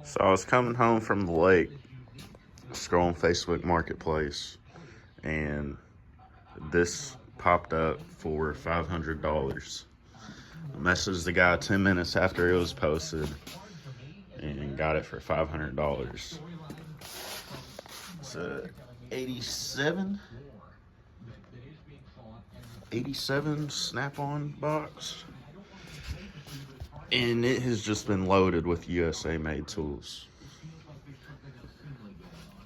So I was coming home from the lake, scrolling Facebook Marketplace, and this popped up for $500. I messaged the guy 10 minutes after it was posted and got it for $500. It's a 87 Snap-on box, and it has just been loaded with USA made tools.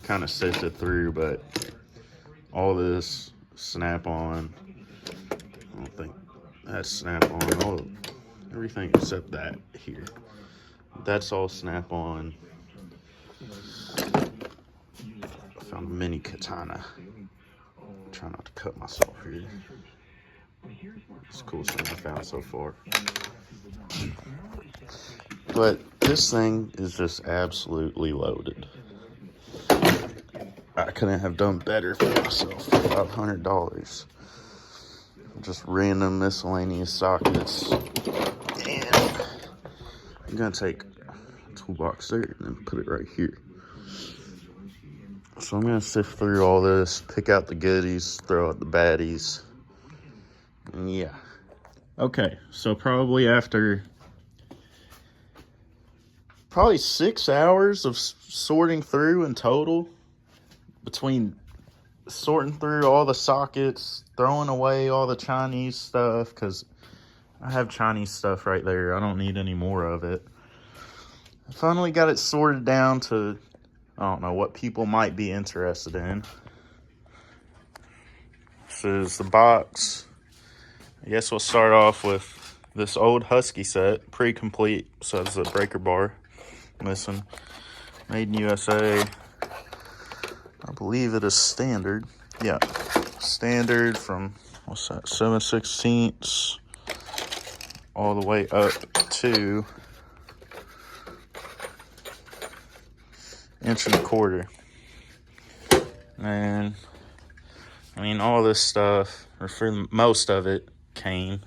Kind of sifted through, but all this Snap-on. I don't think that's Snap-on. All everything except that here. That's all Snap-on. I found a mini katana. Try not to cut myself here. It's the coolest thing I found so far. But this thing is just absolutely loaded. I couldn't have done better for myself for $500. Just random miscellaneous sockets. And I'm gonna take a toolbox there and then put it right here. So I'm gonna sift through all this, pick out the goodies, throw out the baddies. And yeah. Okay, so probably after 6 hours of sorting through in total, between sorting through all the sockets, throwing away all the Chinese stuff, because I have Chinese stuff right there. I don't need any more of it. I finally got it sorted down to, I don't know, what people might be interested in. This is the box. I guess we'll start off with this old Husky set, pre-complete, so it's a breaker bar missing. Made in USA. I believe it is standard. Yeah, standard from, what's that, 7/16 all the way up to 1.25 inches. And I mean, all this stuff, or for most of it, came.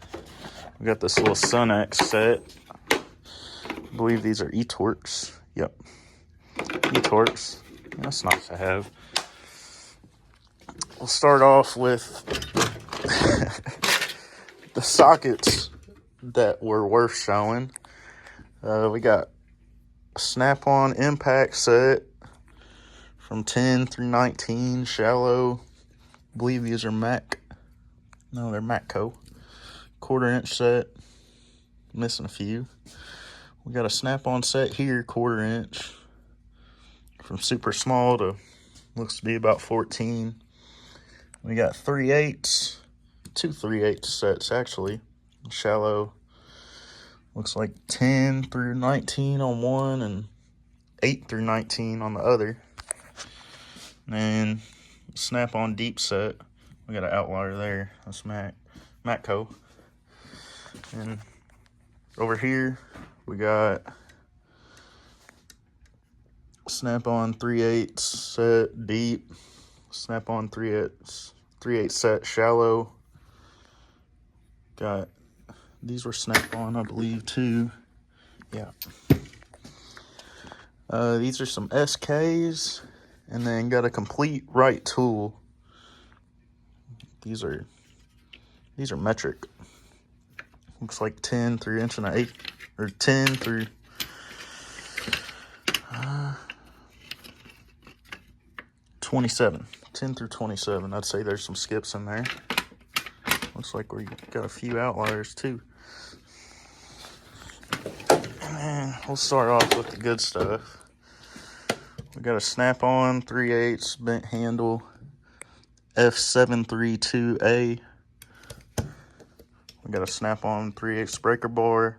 We got this little Sunex set. I believe these are eTorx. Yep, eTorx. That's nice to have. We'll start off with the sockets that were worth showing. We got a Snap-on impact set from 10 through 19, shallow. I believe these are Mac. No, they're Matco. 1/4 inch set. Missing a few. We got a Snap-on set here, 1/4 inch. From super small to looks to be about 14. We got 3/8, 2 3/8 sets actually. Shallow. Looks like 10 through 19 on one and 8 through 19 on the other. And Snap-on deep set. We got an outlier there. That's Matco. And over here we got Snap-on 3/8 set deep. Snap-on 3/8 set shallow. Got, these were Snap-on, I believe, too. Yeah. These are some SKs, and then got a complete right tool. These are metric. Looks like 10 through 1.8 or 10 through 27. 10 through 27. I'd say there's some skips in there. Looks like we got a few outliers too. And we'll start off with the good stuff. We got a Snap-on 3/8 bent handle F732A. We got a Snap-on 3/8 breaker bar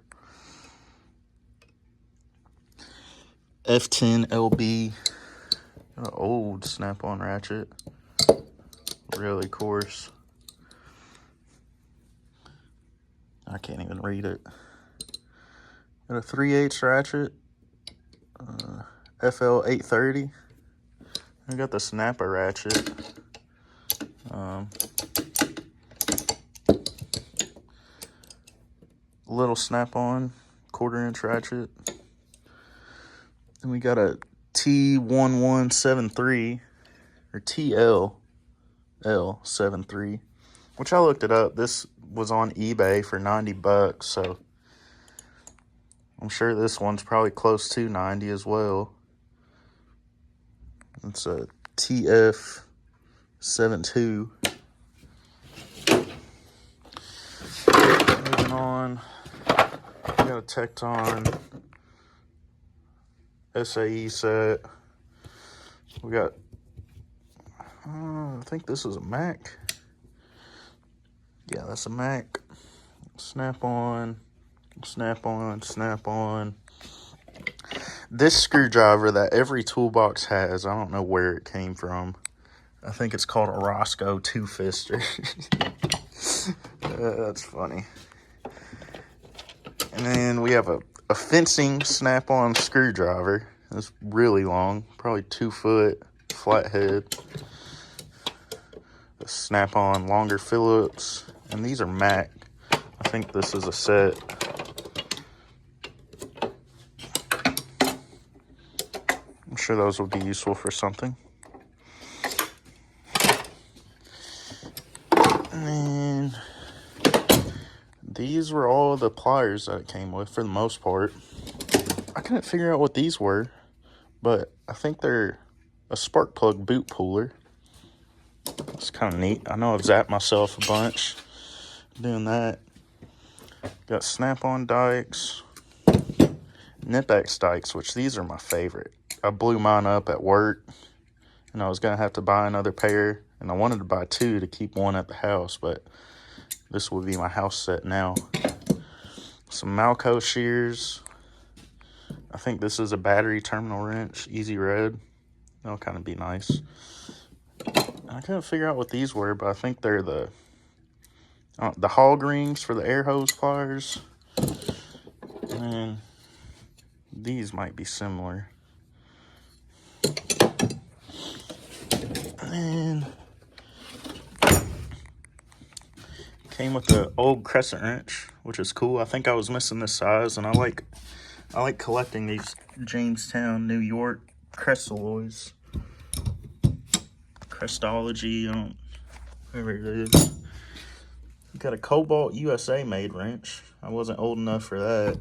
F10LB. Got an old Snap-on ratchet, really coarse. I can't even read it. Got a 3/8 ratchet, FL830. I got the snapper ratchet. Little Snap-on 1/4 inch ratchet. Then we got a T1173 or TLL73, which I looked it up. This was on eBay for $90, so I'm sure this one's probably close to 90 as well. It's a TF72. Moving on, we got a Tecton SAE set. We got, I think this is a Mac. Yeah, that's a Mac. Snap on, snap on, snap on. This screwdriver that every toolbox has, I don't know where it came from. I think it's called a Roscoe Two-Fister. That's funny. And then we have a fencing snap-on screwdriver. It's really long, probably 2 foot, flathead. A snap-on longer Phillips, and these are Mac. I think this is a set. I'm sure those would be useful for something. And then these were all the pliers that it came with for the most part. I couldn't figure out what these were, but I think they're a spark plug boot puller. It's kind of neat. I know I've zapped myself a bunch doing that. Got snap-on dikes, Knipex dikes, which these are my favorite. I blew mine up at work, and I was going to have to buy another pair, and I wanted to buy 2 to keep one at the house, but this will be my house set now. Some Malco shears. I think this is a battery terminal wrench, Easy Red. That'll kind of be nice. I couldn't figure out what these were, but I think they're the hog rings for the air hose pliers. And these might be similar. And came with the old crescent wrench, which is cool. I think I was missing this size, and I like collecting these Jamestown, New York Crestalloys. Crestology, whatever it is. Got a Cobalt USA made wrench. I wasn't old enough for that.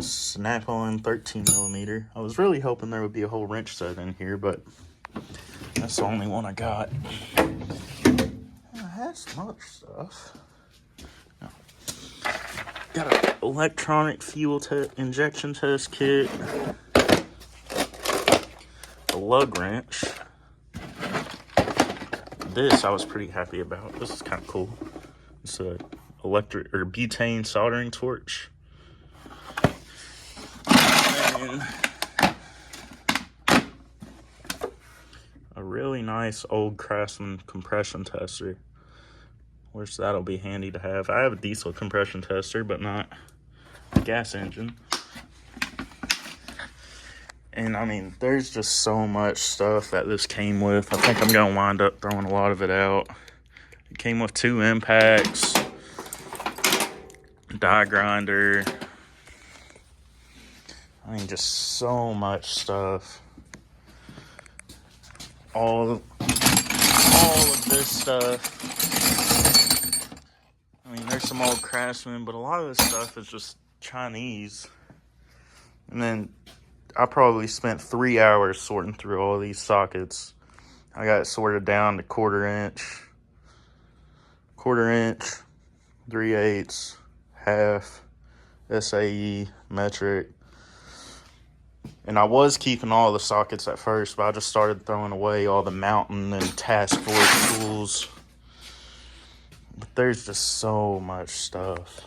Snap-on 13mm. I was really hoping there would be a whole wrench set in here, but that's the only one I got. It has some other stuff. No. Got an electronic fuel injection test kit. A lug wrench. This I was pretty happy about. This is kind of cool. It's a electric or butane soldering torch. And a really nice old Craftsman compression tester. Which that'll be handy to have. I have a diesel compression tester, but not a gas engine. And I mean, there's just so much stuff that this came with. I think I'm gonna wind up throwing a lot of it out. It came with 2 impacts, die grinder. I mean, just so much stuff. All of this stuff. I mean, there's some old Craftsman, but a lot of this stuff is just Chinese. And then I probably spent 3 hours sorting through all these sockets. I got it sorted down to quarter inch, 3/8, half, SAE, metric. And I was keeping all the sockets at first, but I just started throwing away all the mountain and task force tools. But there's just so much stuff.